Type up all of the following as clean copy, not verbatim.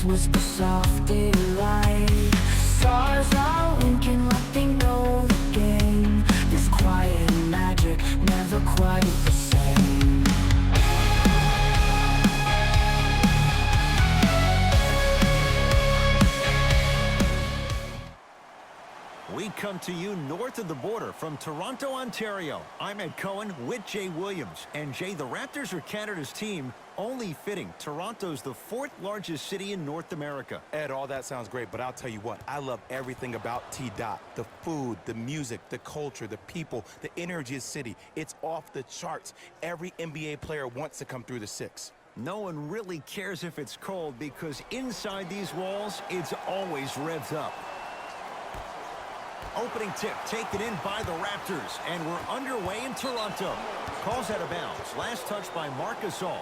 this was the soft delight. Stars are winking like they know the game. This quiet magic, never quite the same. We come to you north of the border from Toronto, Ontario. I'm Ed Cohen with Jay Williams. And Jay, the Raptors are Canada's team. Only fitting. Toronto's the fourth largest city in North America. Ed, all that sounds great, but I'll tell you what, I love everything about T-Dot. The food, the music, the culture, the people, the energy of the city. It's off the charts. Every NBA player wants to come through the six. No one really cares if it's cold because inside these walls, it's always revved up. Opening tip taken in by the Raptors, and we're underway in Toronto. Calls out of bounds. Last touch by Marc Gasol.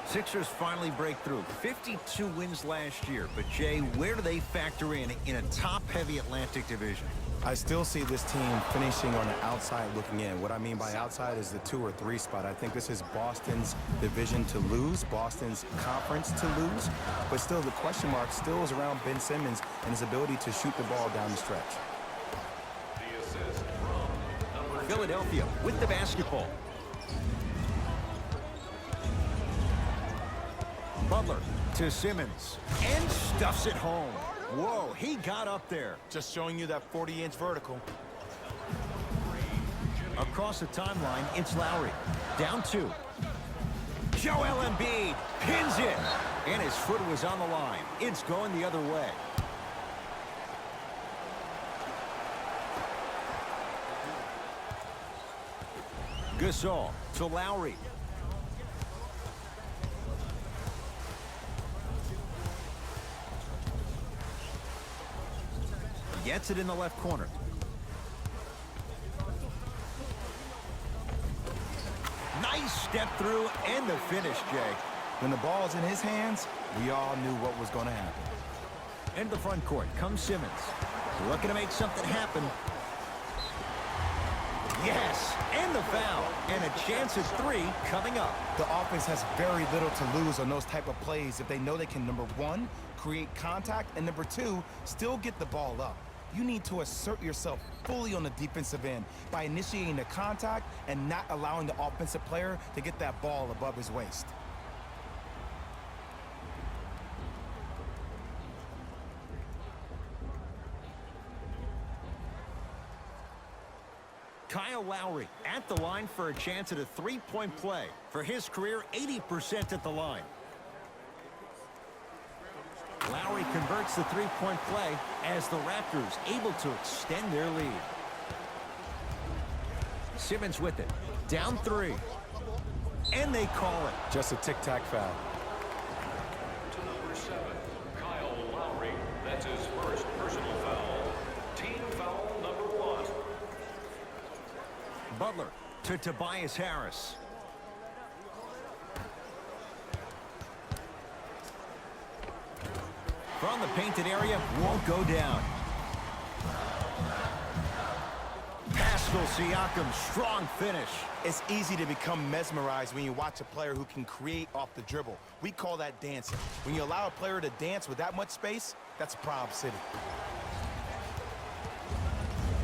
Sixers finally break through. 52 wins last year. But, Jay, where do they factor in a top-heavy Atlantic division? I still see this team finishing on the outside looking in. What I mean by outside is the 2 or 3 spot. I think this is Boston's division to lose, Boston's conference to lose. But still, the question mark still is around Ben Simmons and his ability to shoot the ball down the stretch. Philadelphia with the basketball. Butler to Simmons and stuffs it home. Whoa, he got up there. Just showing you that 40-inch vertical. Across the timeline, it's Lowry. Down 2. Joel Embiid pins it. And his foot was on the line. It's going the other way. Gasol to Lowry. Gets it in the left corner. Nice step through and the finish, Jay. When the ball's in his hands, we all knew what was going to happen. Into the front court comes Simmons. Looking to make something happen. Yes, and the foul. And a chance at 3 coming up. The offense has very little to lose on those type of plays if they know they can, number 1, create contact, and number 2, still get the ball up. You need to assert yourself fully on the defensive end by initiating the contact and not allowing the offensive player to get that ball above his waist. Kyle Lowry at the line for a chance at a 3-point play. For his career, 80% at the line. Lowry converts the 3-point play as the Raptors able to extend their lead. Simmons with it. Down 3. And they call it. Just a tic-tac foul. To number 7, Kyle Lowry. That's his first personal foul. Team foul number 1. Butler to Tobias Harris. From the painted area, won't go down. Pascal Siakam, strong finish. It's easy to become mesmerized when you watch a player who can create off the dribble. We call that dancing. When you allow a player to dance with that much space, that's Prob City.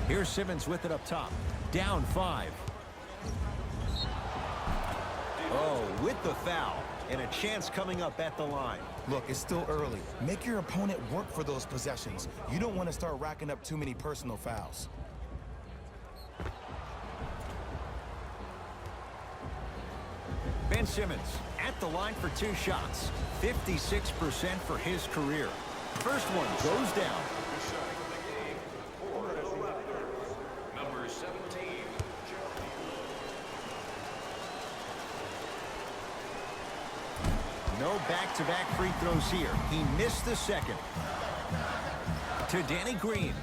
Here's Simmons with it up top. Down 5. Oh, with the foul. And a chance coming up at the line. Look, it's still early. Make your opponent work for those possessions. You don't want to start racking up too many personal fouls. Ben Simmons at the line for 2 shots. 56% for his career. First one goes down. Number 17. No back-to-back free throws here. He missed the second. To Danny Green.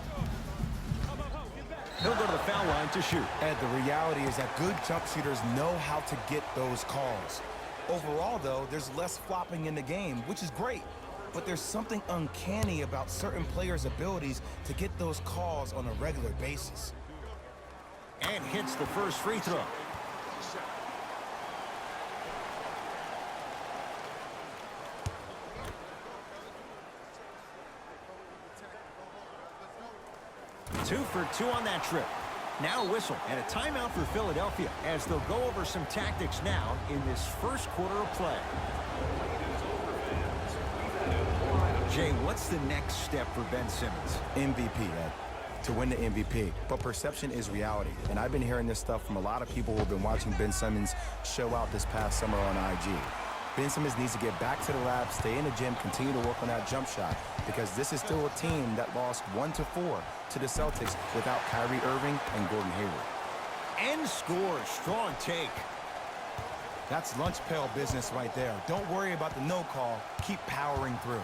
He'll go to the foul line to shoot. Ed, the reality is that good jump shooters know how to get those calls. Overall, though, there's less flopping in the game, which is great. But there's something uncanny about certain players' abilities to get those calls on a regular basis. And hits the first free throw. 2 for 2 on that trip. Now a whistle and a timeout for Philadelphia as they'll go over some tactics now in this first quarter of play. Jay, what's the next step for Ben Simmons? MVP, Ed. To win the MVP. But perception is reality. And I've been hearing this stuff from a lot of people who have been watching Ben Simmons show out this past summer on IG. Ben Simmons needs to get back to the lab, stay in the gym, continue to work on that jump shot, because this is still a team that lost 1-4 to the Celtics without Kyrie Irving and Gordon Hayward. And scores. Strong take. That's lunch pail business right there. Don't worry about the no call. Keep powering through.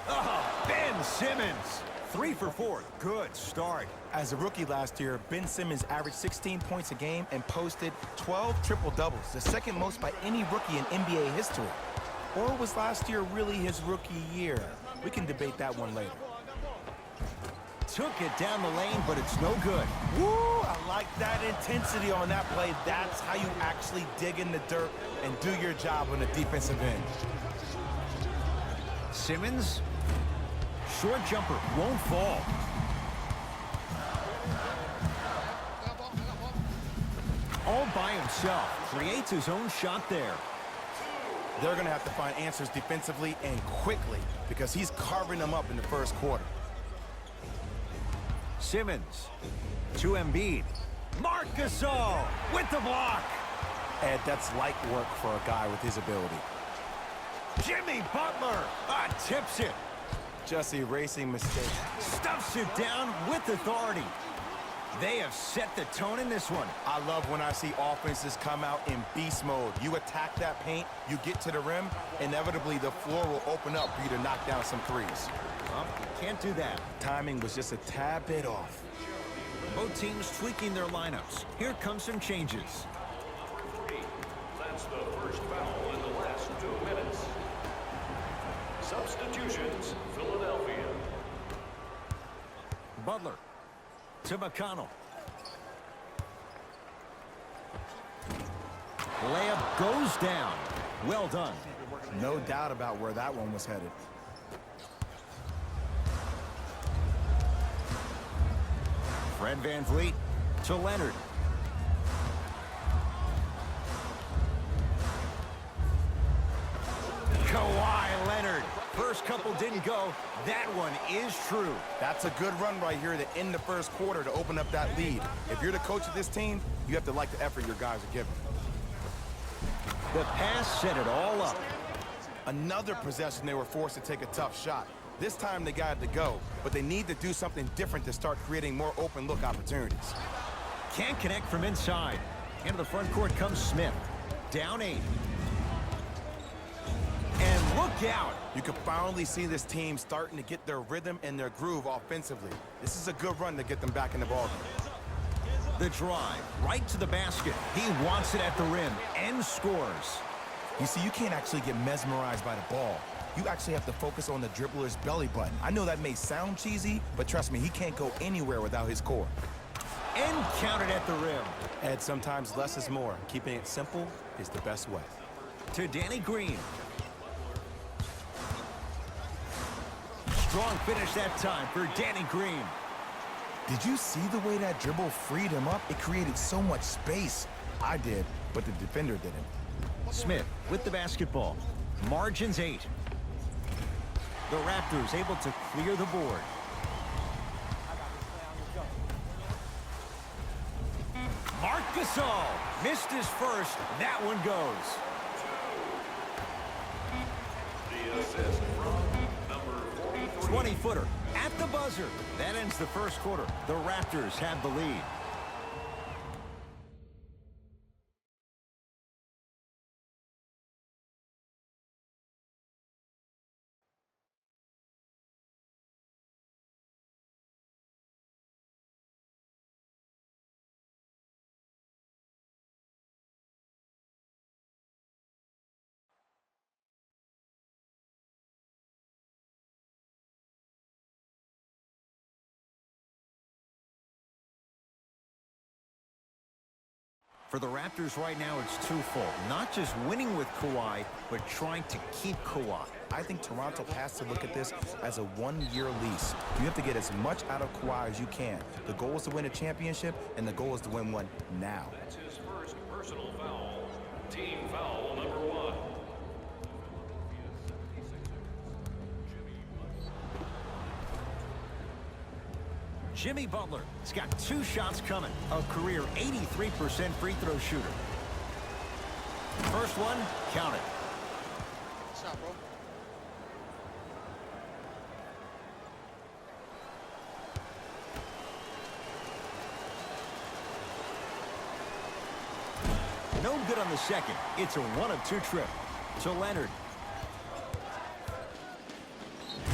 Oh, Ben Simmons. 3 for 4. Good start. As a rookie last year, Ben Simmons averaged 16 points a game and posted 12 triple-doubles, the second most by any rookie in NBA history. Or was last year really his rookie year? We can debate that one later. Took it down the lane, but it's no good. Woo! I like that intensity on that play. That's how you actually dig in the dirt and do your job on the defensive end. Simmons. Short jumper won't fall. All by himself. Creates his own shot there. They're going to have to find answers defensively and quickly because he's carving them up in the first quarter. Simmons to Embiid. Marc Gasol with the block. Ed, that's light work for a guy with his ability. Jimmy Butler tips it. Just erasing mistakes. Stuffs it down with authority. They have set the tone in this one. I love when I see offenses come out in beast mode. You attack that paint, you get to the rim, inevitably the floor will open up for you to knock down some threes. Well, you can't do that. Timing was just a tad bit off. Both teams tweaking their lineups. Here come some changes. That's the first foul in the last 2 minutes. Substitutions, Philadelphia. Butler to McConnell. Layup goes down. Well done. No doubt about where that one was headed. Fred VanVleet to Leonard. Kawhi Leonard. First couple didn't go. That one is true. That's a good run right here to end the first quarter to open up that lead. If you're the coach of this team, you have to like the effort your guys are giving. The pass set it all up. Another possession they were forced to take a tough shot. This time they got it to go, but they need to do something different to start creating more open look opportunities. Can't connect from inside. Into the front court comes Smith. Down 8. And look out. You can finally see this team starting to get their rhythm and their groove offensively. This is a good run to get them back in the ballgame. The drive right to the basket. He wants it at the rim and scores. You see, you can't actually get mesmerized by the ball. You actually have to focus on the dribbler's belly button. I know that may sound cheesy, but trust me, he can't go anywhere without his core. And counted at the rim. Ed, sometimes less is more. Keeping it simple is the best way. To Danny Green. Strong finish that time for Danny Green. Did you see the way that dribble freed him up? It created so much space. I did, but the defender didn't. Smith with the basketball. Margins 8. The Raptors able to clear the board. Marc Gasol missed his first. That one goes. The assist from number 43. 20-footer at the buzzer. That ends the first quarter. The Raptors have the lead. For the Raptors right now, it's twofold. Not just winning with Kawhi, but trying to keep Kawhi. I think Toronto has to look at this as a one-year lease. You have to get as much out of Kawhi as you can. The goal is to win a championship, and the goal is to win one now. That's his first personal foul. Team foul number 1. Jimmy Butler has got 2 shots coming. A career 83% free throw shooter. First one, count it. What's up, bro? No good on the second. It's a 1 of 2 trip. To Leonard.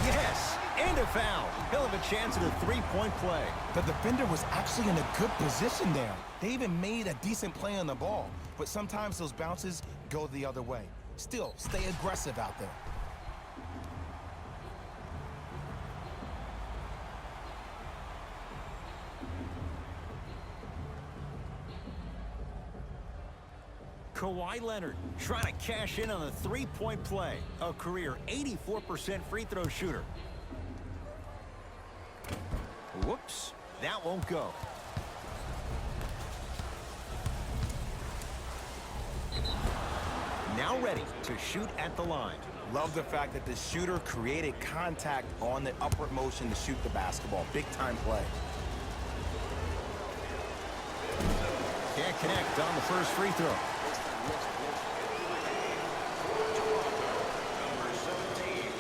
Yes, and a foul. He'll have a chance at a 3-point play. The defender was actually in a good position there. They even made a decent play on the ball, but sometimes those bounces go the other way. Still, stay aggressive out there. Kawhi Leonard trying to cash in on a 3-point play. A career 84% free throw shooter. Whoops, that won't go. Now ready to shoot at the line. Love the fact that the shooter created contact on the upward motion to shoot the basketball. Big time play. Can't connect on the first free throw. Number 17,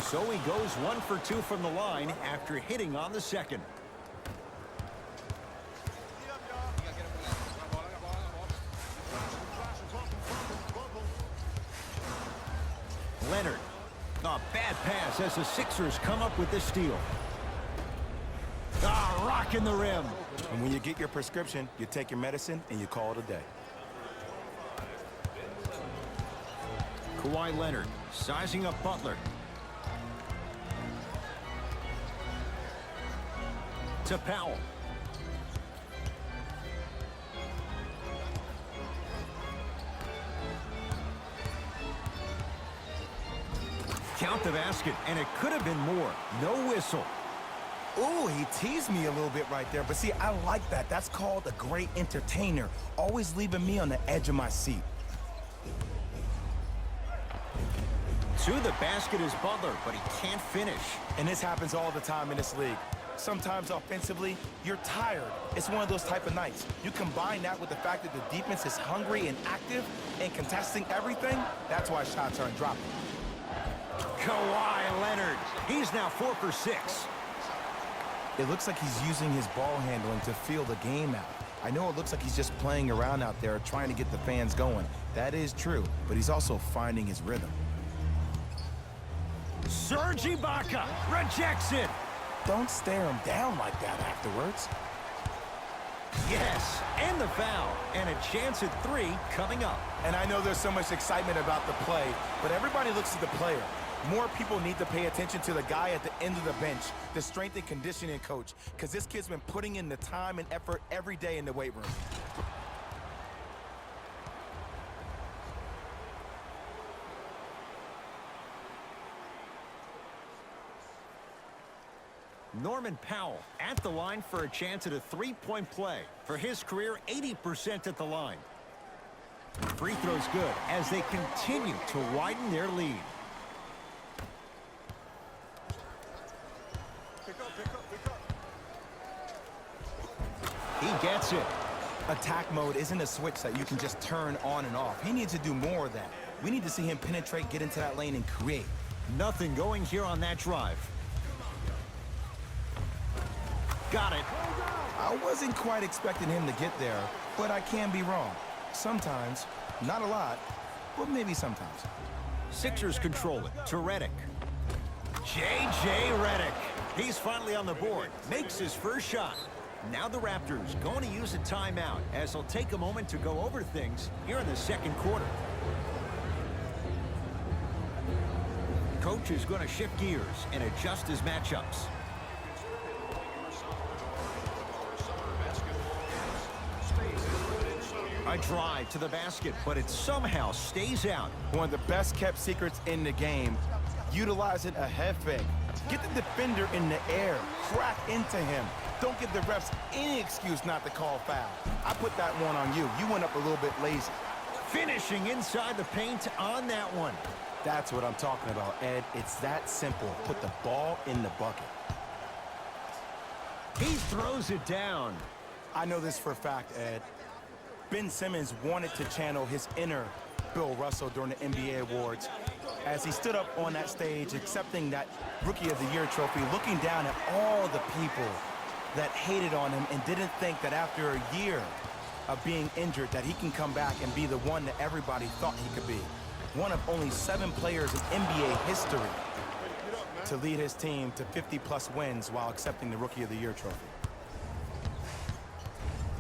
So he goes 1 for 2 from the line after hitting on the second. Leonard. A bad pass as the Sixers come up with the steal. Rocking the rim. And when you get your prescription, you take your medicine and you call it a day. Kawhi Leonard sizing up Butler. To Powell. Count the basket, and it could have been more. No whistle. Ooh, he teased me a little bit right there. But see, I like that. That's called a great entertainer. Always leaving me on the edge of my seat. To the basket is Butler, but he can't finish. And this happens all the time in this league. Sometimes offensively, you're tired. It's one of those type of nights. You combine that with the fact that the defense is hungry and active and contesting everything, that's why shots aren't dropping. Kawhi Leonard. He's now 4 for 6. It looks like he's using his ball handling to feel the game out. I know it looks like he's just playing around out there trying to get the fans going. That is true, but he's also finding his rhythm. Serge Ibaka rejects it. Don't stare him down like that afterwards. Yes, and the foul. And a chance at 3 coming up. And I know there's so much excitement about the play, but everybody looks at the player. More people need to pay attention to the guy at the end of the bench, the strength and conditioning coach, because this kid's been putting in the time and effort every day in the weight room. Norman Powell at the line for a chance at a 3-point play. For his career, 80% at the line. Free throw's good as they continue to widen their lead. He gets it. Attack mode isn't a switch that you can just turn on and off. He needs to do more of that. We need to see him penetrate, get into that lane, and create. Nothing going here on that drive. Got it. I wasn't quite expecting him to get there, but I can be wrong. Sometimes, not a lot, but maybe sometimes. Sixers control it to Redick. J.J. Redick. He's finally on the board. Makes his first shot. Now the Raptors going to use a timeout as they'll take a moment to go over things here in the second quarter. Coach is going to shift gears and adjust his matchups. A drive to the basket, but it somehow stays out. One of the best kept secrets in the game, utilizing a head fake. Get the defender in the air, crack into him. Don't give the refs any excuse not to call foul. I put that one on you. You went up a little bit lazy. Finishing inside the paint on that one. That's what I'm talking about, Ed. It's that simple. Put the ball in the bucket. He throws it down. I know this for a fact, Ed. Ben Simmons wanted to channel his inner Bill Russell during the NBA awards as he stood up on that stage accepting that Rookie of the Year trophy, looking down at all the people that hated on him and didn't think that after a year of being injured that he can come back and be the one that everybody thought he could be. One of only 7 players in NBA history to lead his team to 50-plus wins while accepting the Rookie of the Year trophy.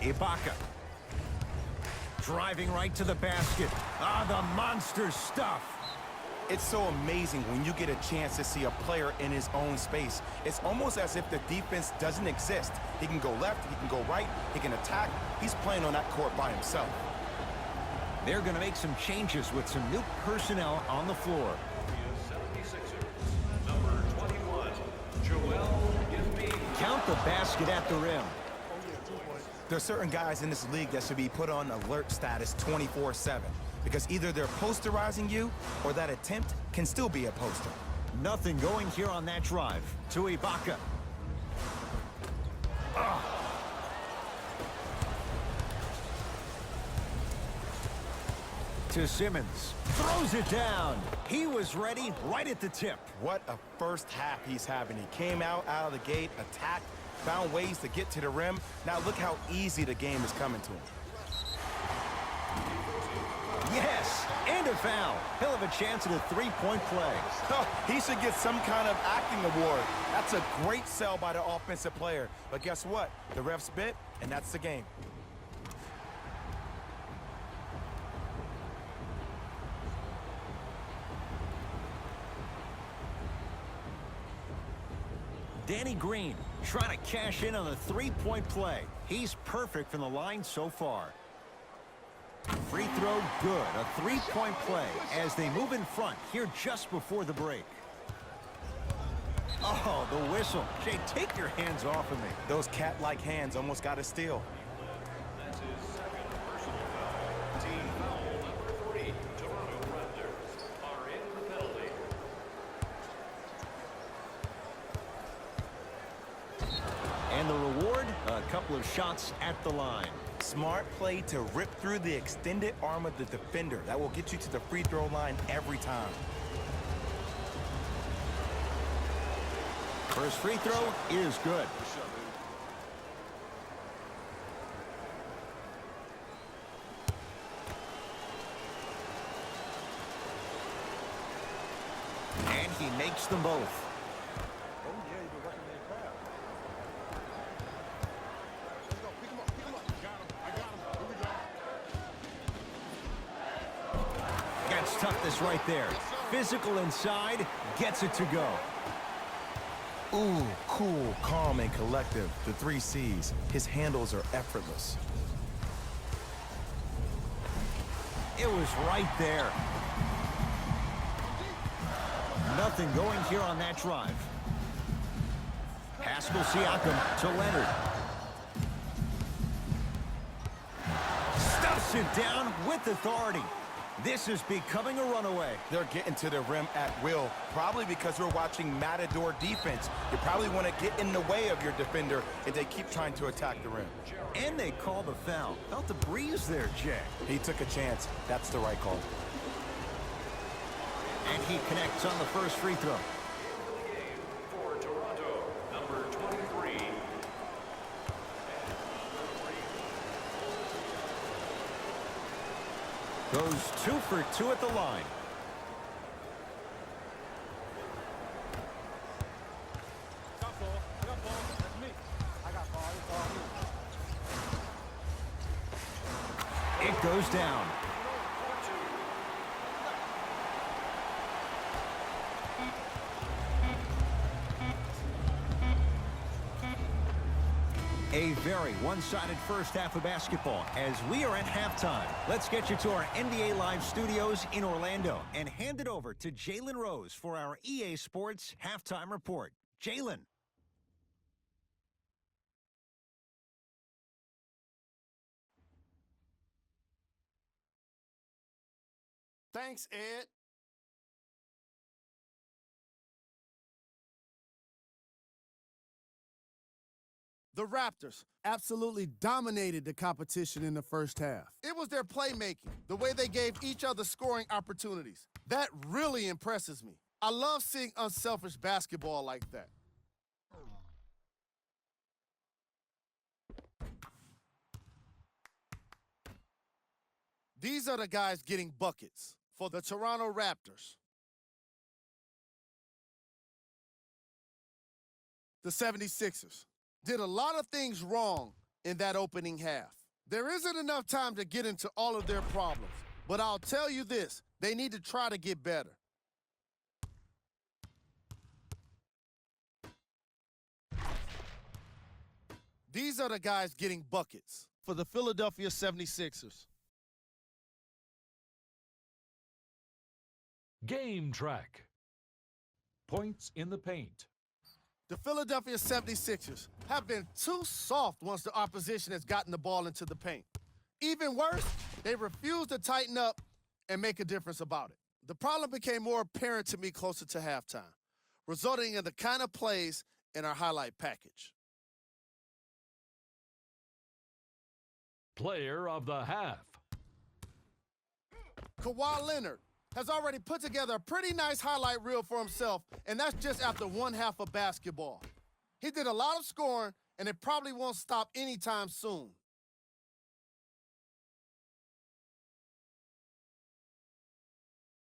Ibaka. Driving right to the basket. Ah, the monster stuff. It's so amazing when you get a chance to see a player in his own space. It's almost as if the defense doesn't exist. He can go left, he can go right, he can attack. He's playing on that court by himself. They're going to make some changes with some new personnel on the floor. 76ers, number 21, Joel Embiid. Count the basket at the rim. There are certain guys in this league that should be put on alert status 24/7 because either they're posterizing you or that attempt can still be a poster. Nothing going here on that drive. To Ibaka. To Simmons. Throws it down. He was ready right at the tip. What a first half he's having. He came out of the gate, attacked, found ways to get to the rim. Now look how easy the game is coming to him. Yes, and a foul. He'll have a chance at a three-point play. He should get some kind of acting award. That's a great sell by the offensive player. But guess what? The refs bit, and that's the game. Danny Green trying to cash in on a three-point play. He's perfect from the line so far. Free throw good. A three-point play as they move in front here just before the break. Oh, the whistle. Jay, take your hands off of me. Those cat-like hands almost got a steal. That's his second personal foul. Team foul number 3. Toronto Raptors are in the penalty. And the reward, a couple of shots at the line. Smart play to rip through the extended arm of the defender. That will get you to the free throw line every time. First free throw is good. And he makes them both. Gets toughness right there. Physical inside, gets it to go. Ooh, cool, calm, and collective. The 3 C's. His handles are effortless. It was right there. Nothing going here on that drive. Pascal Siakam to Leonard. Stuffs it down with authority. This is becoming a runaway. They're getting to the rim at will, probably because we're watching Matador defense. You probably want to get in the way of your defender if they keep trying to attack the rim. And they call the foul. Felt the breeze there, Jay. He took a chance. That's the right call. And he connects on the first free throw. For Toronto, number 23. Goes 2 for 2 at the line. It goes down. A very one-sided first half of basketball as we are at halftime. Let's get you to our NBA Live studios in Orlando and hand it over to Jalen Rose for our EA Sports Halftime Report. Jalen. Thanks, Ed. The Raptors absolutely dominated the competition in the first half. It was their playmaking, the way they gave each other scoring opportunities. That really impresses me. I love seeing unselfish basketball like that. These are the guys getting buckets for the Toronto Raptors. The 76ers did a lot of things wrong in that opening half. There isn't enough time to get into all of their problems, but I'll tell you this, they need to try to get better. These are the guys getting buckets for the Philadelphia 76ers. Game track. Points in the paint. The Philadelphia 76ers have been too soft once the opposition has gotten the ball into the paint. Even worse, they refuse to tighten up and make a difference about it. The problem became more apparent to me closer to halftime, resulting in the kind of plays in our highlight package. Player of the half. Kawhi Leonard has already put together a pretty nice highlight reel for himself, and that's just after one half of basketball. He did a lot of scoring, and it probably won't stop anytime soon.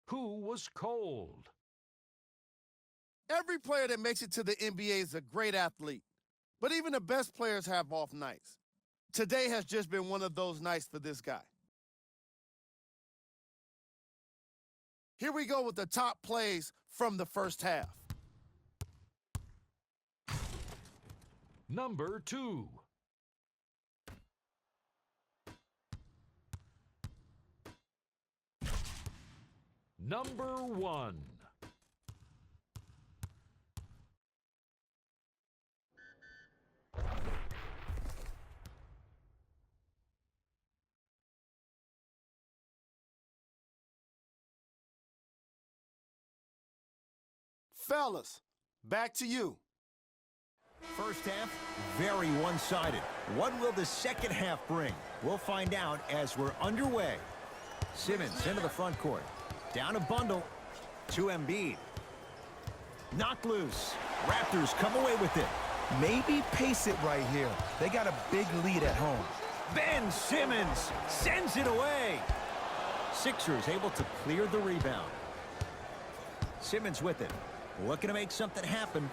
Who was cold? Every player that makes it to the NBA is a great athlete, but even the best players have off nights. Today has just been one of those nights for this guy. Here we go with the top plays from the first half. Number 2. Number 1. Fellas, back to you. First half, very one-sided. What will the second half bring? We'll find out as we're underway. Simmons into the front court. Down a bundle to Embiid. Knocked loose. Raptors come away with it. Maybe pace it right here. They got a big lead at home. Ben Simmons sends it away. Sixers able to clear the rebound. Simmons with it. Looking to make something happen.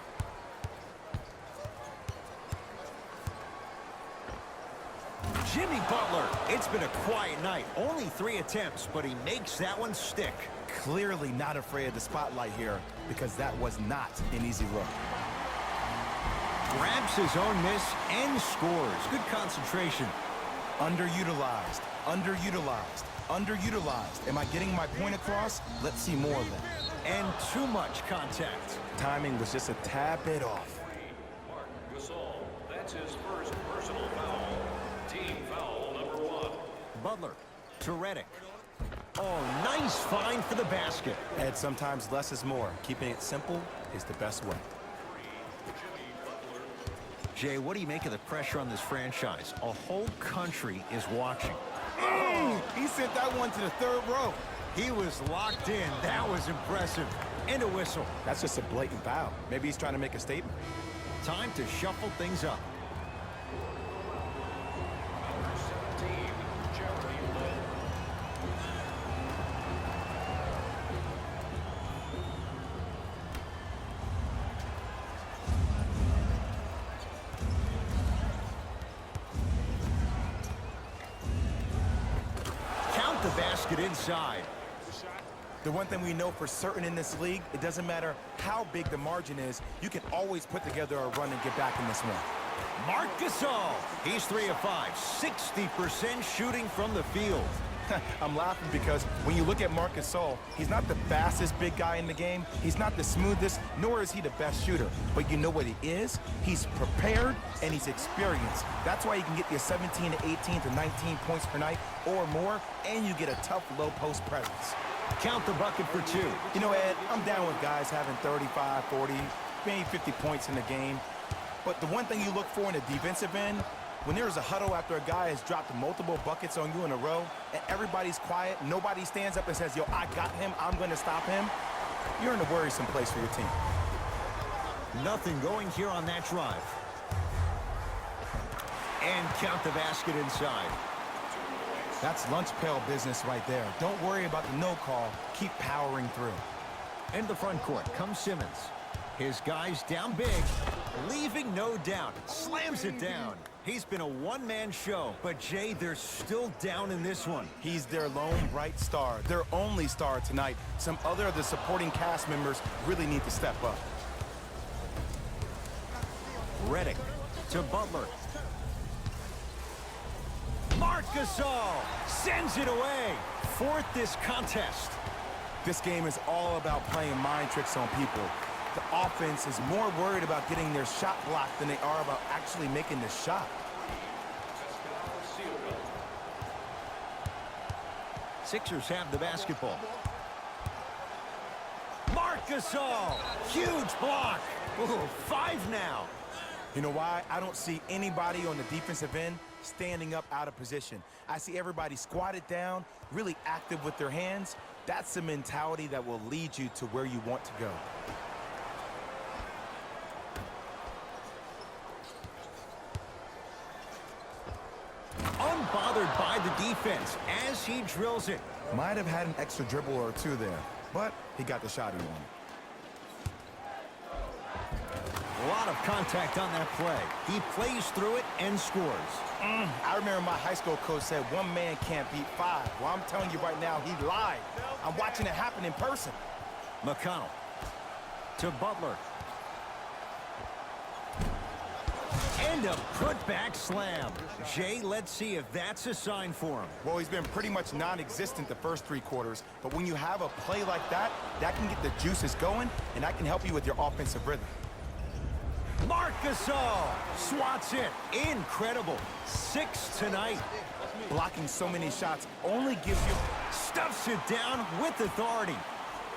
Jimmy Butler. It's been a quiet night. Only 3 attempts, but he makes that one stick. Clearly not afraid of the spotlight here because that was not an easy look. Grabs his own miss and scores. Good concentration. Underutilized, underutilized, underutilized. Am I getting my point across? Let's see more of that. And too much contact. Timing was just a tad bit off. Marc Gasol, that's his first personal foul. Team foul number 1. Butler to Redick. Oh, nice find for the basket. Ed, sometimes less is more. Keeping it simple is the best way. Jay, what do you make of the pressure on this franchise? A whole country is watching. He sent that one to the third row. He was locked in. That was impressive. And a whistle. That's just a blatant foul. Maybe he's trying to make a statement. Time to shuffle things up. Number 17, Jeremy Lin. Count the basket inside. The one thing we know for certain in this league, it doesn't matter how big the margin is, you can always put together a run and get back in this one. Marc Gasol. He's 3 of 5, 60% shooting from the field. I'm laughing because when you look at Marc Gasol, he's not the fastest big guy in the game. He's not the smoothest, nor is he the best shooter. But you know what he is? He's prepared and he's experienced. That's why you can get your 17 to 18 to 19 points per night or more, and you get a tough low post presence. Count the bucket for 2. You know, Ed, I'm down with guys having 35, 40, maybe 50 points in the game. But the one thing you look for in a defensive end, when there's a huddle after a guy has dropped multiple buckets on you in a row, and everybody's quiet, nobody stands up and says, yo, I got him, I'm going to stop him, you're in a worrisome place for your team. Nothing going here on that drive. And count the basket inside. That's lunch pail business right there. Don't worry about the no call. Keep powering through. In the front court comes Simmons. His guys down big, leaving no doubt. Slams it down. He's been a one-man show, but Jay, they're still down in this one. He's their lone bright star, their only star tonight. Some other of the supporting cast members really need to step up. Redick to Butler. Marc Gasol sends it away. Fourth this contest. This game is all about playing mind tricks on people. The offense is more worried about getting their shot blocked than they are about actually making the shot. Sixers have the basketball. Marc Gasol, huge block. Ooh, 5 now. You know why? I don't see anybody on the defensive end standing up out of position. I see everybody squatted down, really active with their hands. That's the mentality that will lead you to where you want to go. Unbothered by the defense as he drills it. Might have had an extra dribble or two there, but he got the shot he wanted. A lot of contact on that play. He plays through it and scores. I remember my high school coach said one man can't beat 5. Well, I'm telling you right now, he lied. I'm watching it happen in person. McConnell to Butler. And a put-back slam. Jay, let's see if that's a sign for him. Well, he's been pretty much non-existent the first 3 quarters, but when you have a play like that, that can get the juices going, and that can help you with your offensive rhythm. Marc Gasol swats it. Incredible. 6 tonight. Blocking so many shots only gives you... Stuffs it down with authority.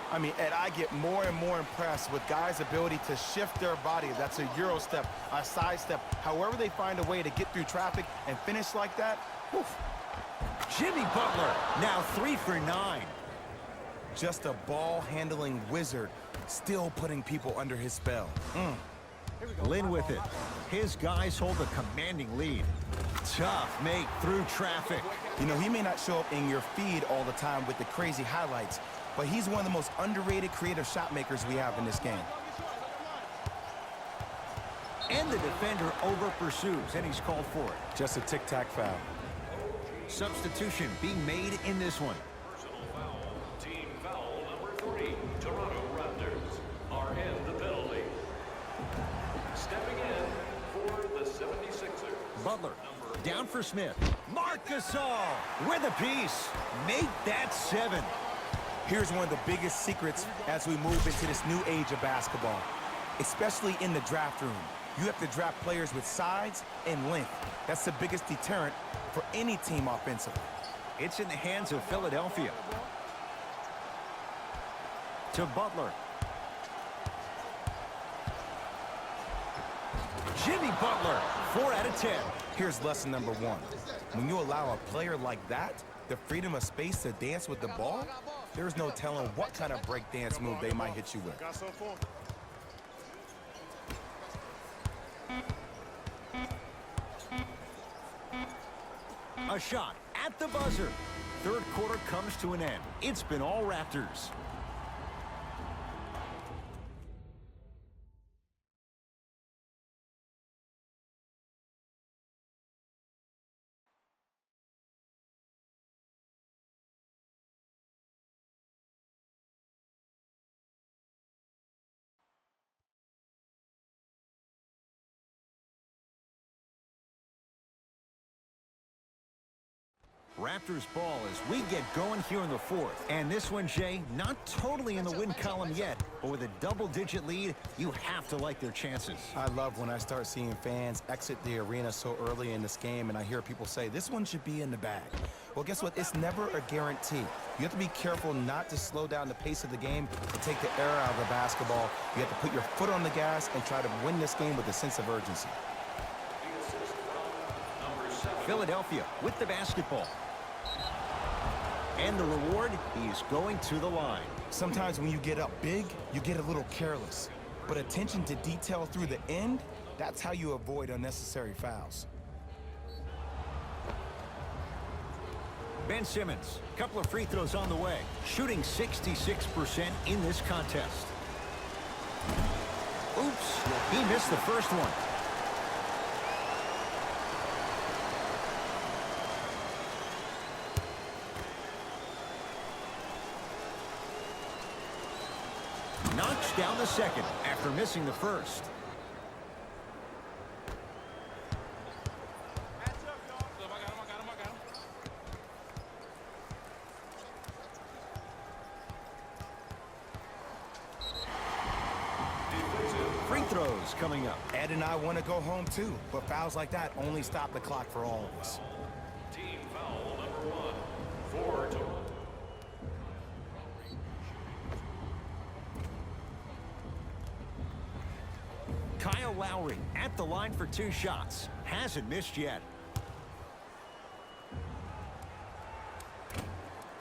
I mean, Ed, I get more and more impressed with guys' ability to shift their body. That's a Euro step, a side step. However they find a way to get through traffic and finish like that, whew. Jimmy Butler, now 3 for 9. Just a ball-handling wizard, still putting people under his spell. Lin with it. His guys hold a commanding lead. Tough make through traffic. You know, he may not show up in your feed all the time with the crazy highlights, but he's one of the most underrated creative shot makers we have in this game. And the defender over pursues, and he's called for it. Just a tic-tac foul. Substitution being made in this one. Personal foul. Team foul number 3. Toronto Raptors are in the penalty. Stepping in for the 76ers. Butler down for Smith. Marc Gasol with a piece. Make that 7. Here's one of the biggest secrets as we move into this new age of basketball, especially in the draft room. You have to draft players with size and length. That's the biggest deterrent for any team offensively. It's in the hands of Philadelphia. To Butler. Jimmy Butler, 4 out of 10. Here's lesson number 1. When you allow a player like that the freedom of space to dance with the ball, there's no telling what kind of break dance move they might hit you with. A shot at the buzzer. Third quarter comes to an end. It's been all Raptors. Raptors ball as we get going here in the fourth. And this one, Jay, not totally in the win column yet, but with a double-digit lead, you have to like their chances. I love when I start seeing fans exit the arena so early in this game, and I hear people say, this one should be in the bag. Well, guess what? It's never a guarantee. You have to be careful not to slow down the pace of the game and take the air out of the basketball. You have to put your foot on the gas and try to win this game with a sense of urgency. Philadelphia with the basketball. And the reward, he's going to the line. Sometimes when you get up big, you get a little careless. But attention to detail through the end, that's how you avoid unnecessary fouls. Ben Simmons, couple of free throws on the way. Shooting 66% in this contest. Oops, he missed the first one. Knocks down the second after missing the first. Free throws coming up. Ed and I want to go home too, but fouls like that only stop the clock for all of us. Team foul number 1 for Toronto. Kyle Lowry at the line for 2 shots. Hasn't missed yet.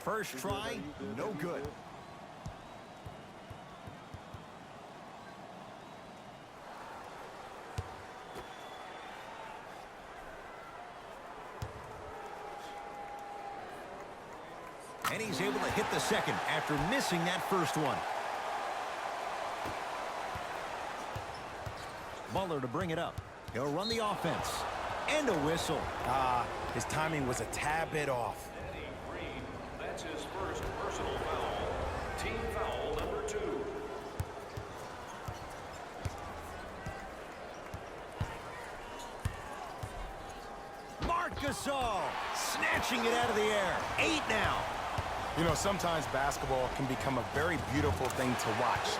First try, no good. And he's able to hit the second after missing that first one. Butler to bring it up. He'll run the offense. And a whistle. His timing was a tad bit off. Eddie Green, that's his first personal foul. Team foul number 2. Marc Gasol snatching it out of the air. 8 now. You know, sometimes basketball can become a very beautiful thing to watch.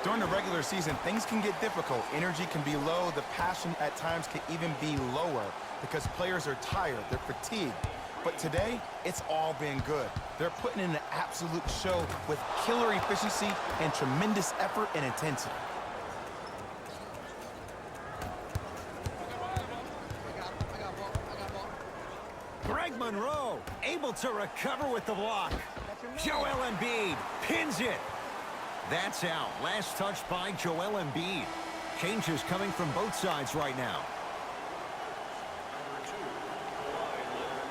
During the regular season, things can get difficult. Energy can be low. The passion at times can even be lower because players are tired. They're fatigued. But today, it's all been good. They're putting in an absolute show with killer efficiency and tremendous effort and intensity. Greg Monroe able to recover with the block. Joel Embiid pins it. That's out. Last touch by Joel Embiid. Changes coming from both sides right now. Number 2, Kawhi Leonard.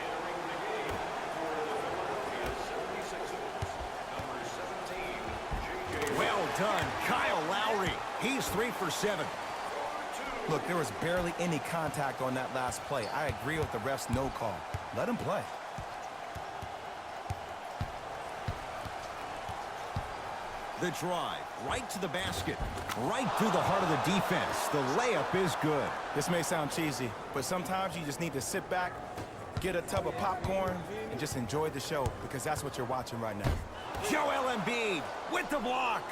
Entering the game for the Philadelphia 76ers. Number 17, J.J. Well done, Kyle Lowry. He's 3 for 7. Look, there was barely any contact on that last play. I agree with the ref's no call. Let him play. The drive, right to the basket, right through the heart of the defense. The layup is good. This may sound cheesy, but sometimes you just need to sit back, get a tub of popcorn, and just enjoy the show because that's what you're watching right now. Joel Embiid with the block.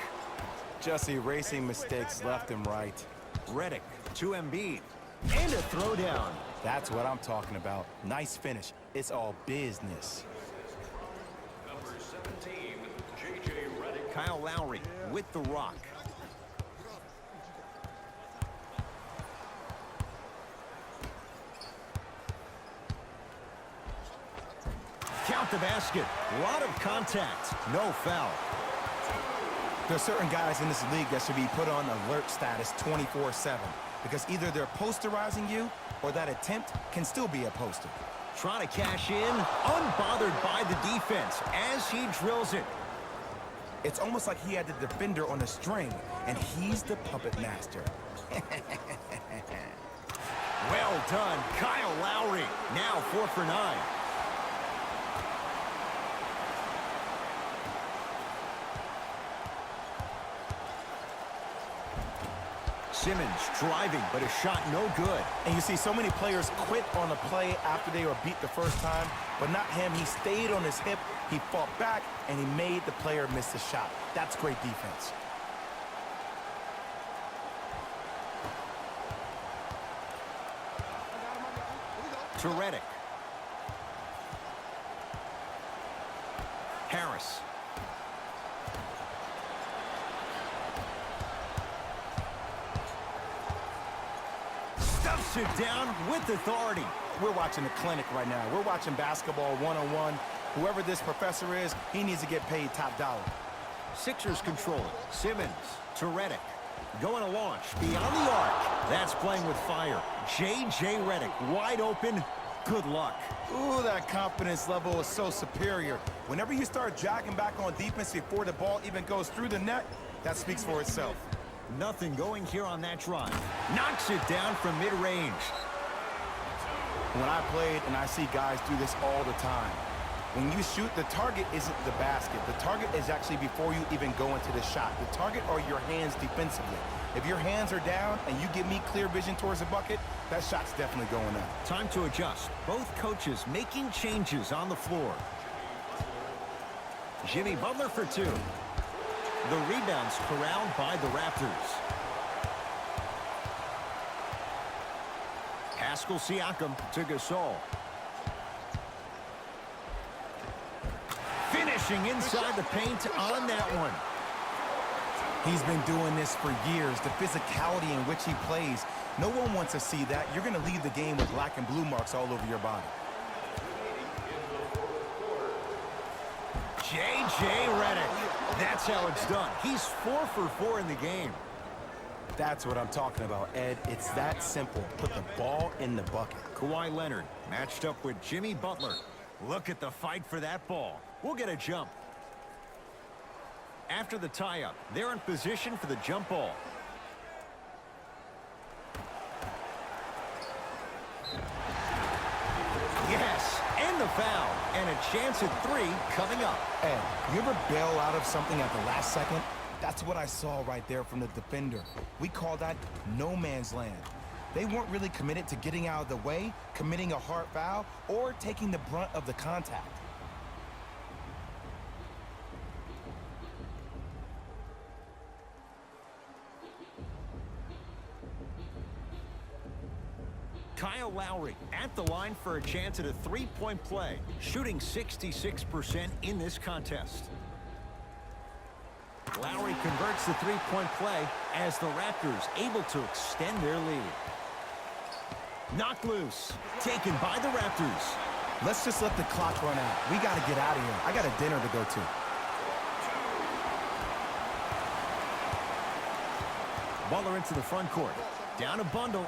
Just erasing mistakes left and right. Redick to Embiid. And a throwdown. That's what I'm talking about. Nice finish. It's all business. Number 17, J.J. Redick. Kyle Lowry with the rock. Count the basket. A lot of contact. No foul. There are certain guys in this league that should be put on alert status 24/7 because either they're posterizing you or that attempt can still be a poster. Trying to cash in, unbothered by the defense as he drills it. It's almost like he had the defender on a string, and he's the puppet master. Well done, Kyle Lowry. Now 4 for 9. Simmons driving, but a shot no good. And you see so many players quit on a play after they were beat the first time, but not him. He stayed on his hip, he fought back, and he made the player miss the shot. That's great defense. To Redick. Harris. Stuffs it down with authority. We're watching a clinic right now. We're watching basketball one-on-one. Whoever this professor is, he needs to get paid top dollar. Sixers control it. Simmons to Redick. Going to launch beyond the arc. That's playing with fire. J.J. Redick wide open. Good luck. Ooh, that confidence level is so superior. Whenever you start jacking back on defense before the ball even goes through the net, that speaks for itself. Nothing going here on that drive. Knocks it down from mid-range. When I played, and I see guys do this all the time, when you shoot, the target isn't the basket. The target is actually before you even go into the shot. The target are your hands defensively. If your hands are down and you give me clear vision towards the bucket, that shot's definitely going up. Time to adjust. Both coaches making changes on the floor. Jimmy Butler for two. The rebounds corralled by the Raptors. Pascal Siakam to Gasol. Finishing inside the paint on that one. He's been doing this for years. The physicality in which he plays, no one wants to see that. You're going to leave the game with black and blue marks all over your body. J.J. Redick. That's how it's done. He's 4 for 4 in the game. That's what I'm talking about, Ed. It's that simple. Put the ball in the bucket. Kawhi Leonard matched up with Jimmy Butler. Look at the fight for that ball. We'll get a jump. After the tie-up, they're in position for the jump ball. Yes, and the foul. And a chance at 3 coming up. Ed, you ever bail out of something at the last second? That's what I saw right there from the defender. We call that no man's land. They weren't really committed to getting out of the way, committing a hard foul, or taking the brunt of the contact. Kyle Lowry at the line for a chance at a three-point play, shooting 66% in this contest. Lowry converts the three-point play as the Raptors able to extend their lead. Knocked loose, taken by the Raptors. Let's just let the clock run out. We got to get out of here. I got a dinner to go to. Butler into the front court. Down a bundle.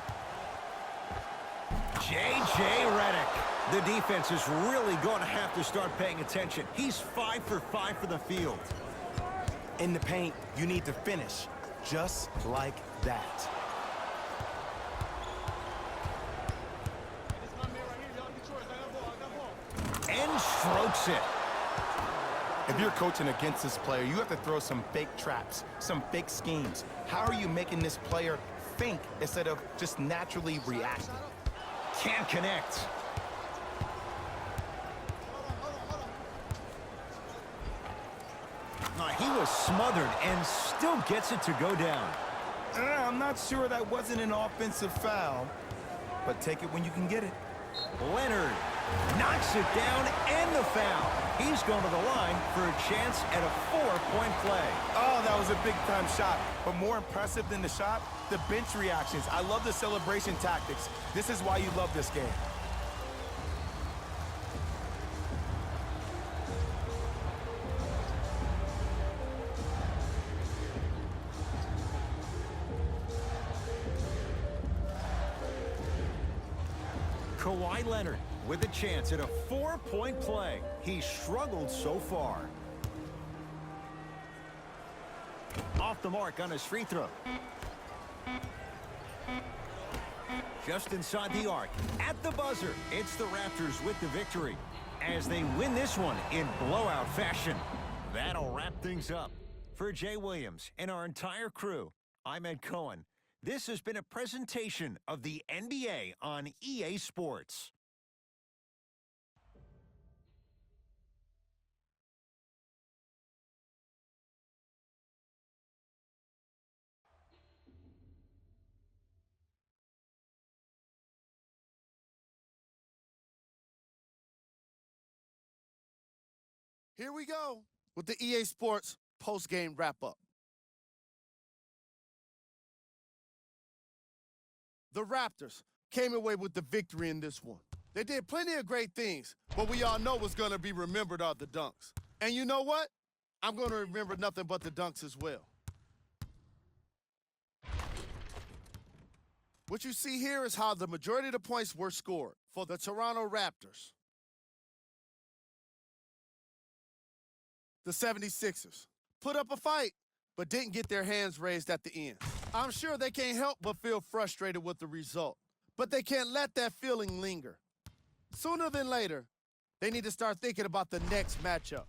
J.J. Redick. The defense is really going to have to start paying attention. He's 5 for 5 for the field. In the paint, you need to finish just like that. And strokes it. If you're coaching against this player, you have to throw some fake traps, some fake schemes. How are you making this player think instead of just naturally reacting? Can't connect. He was smothered and still gets it to go down. I'm not sure that wasn't an offensive foul, but take it when you can get it. Leonard knocks it down and the foul. He's going to the line for a chance at a 4-point play. Oh, that was a big-time shot. But more impressive than the shot, the bench reactions. I love the celebration tactics. This is why you love this game. Kawhi Leonard with a chance at a 4-point play. He struggled so far. Off the mark on his free throw. Just inside the arc. At the buzzer, it's the Raptors with the victory as they win this one in blowout fashion. That'll wrap things up. For Jay Williams and our entire crew, I'm Ed Cohen. This has been a presentation of the NBA on EA Sports. Here we go with the EA Sports post-game wrap-up. The Raptors came away with the victory in this one. They did plenty of great things, but we all know what's going to be remembered are the dunks. And you know what? I'm going to remember nothing but the dunks as well. What you see here is how the majority of the points were scored for the Toronto Raptors. The 76ers put up a fight, but didn't get their hands raised at the end. I'm sure they can't help but feel frustrated with the result, but they can't let that feeling linger. Sooner than later, they need to start thinking about the next matchup.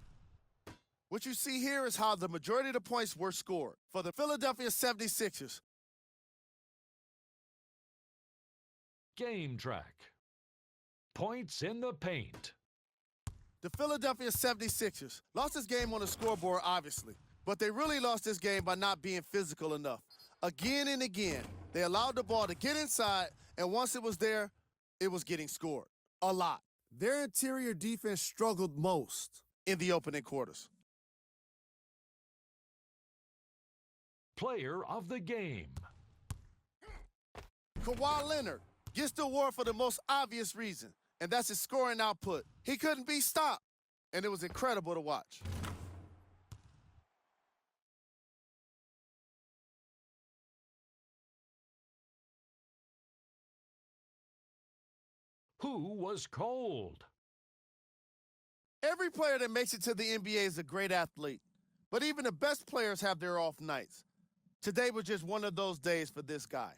What you see here is how the majority of the points were scored for the Philadelphia 76ers. Game track. Points in the paint. The Philadelphia 76ers lost this game on the scoreboard, obviously, but they really lost this game by not being physical enough. Again and again, they allowed the ball to get inside, and once it was there, it was getting scored. A lot. Their interior defense struggled most in the opening quarters. Player of the game. Kawhi Leonard gets the award for the most obvious reason, and that's his scoring output. He couldn't be stopped, and it was incredible to watch. Who was cold? Every player that makes it to the NBA is a great athlete, but even the best players have their off nights. Today was just one of those days for this guy.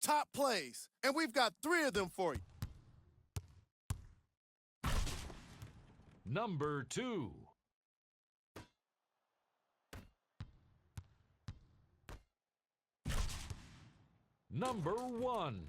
Top plays, and we've got 3 of them for you. Number 2. Number 1.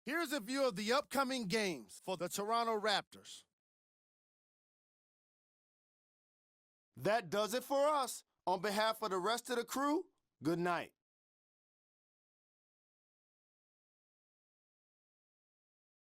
Here's a view of the upcoming games for the Toronto Raptors. That does it for us. On behalf of the rest of the crew, good night.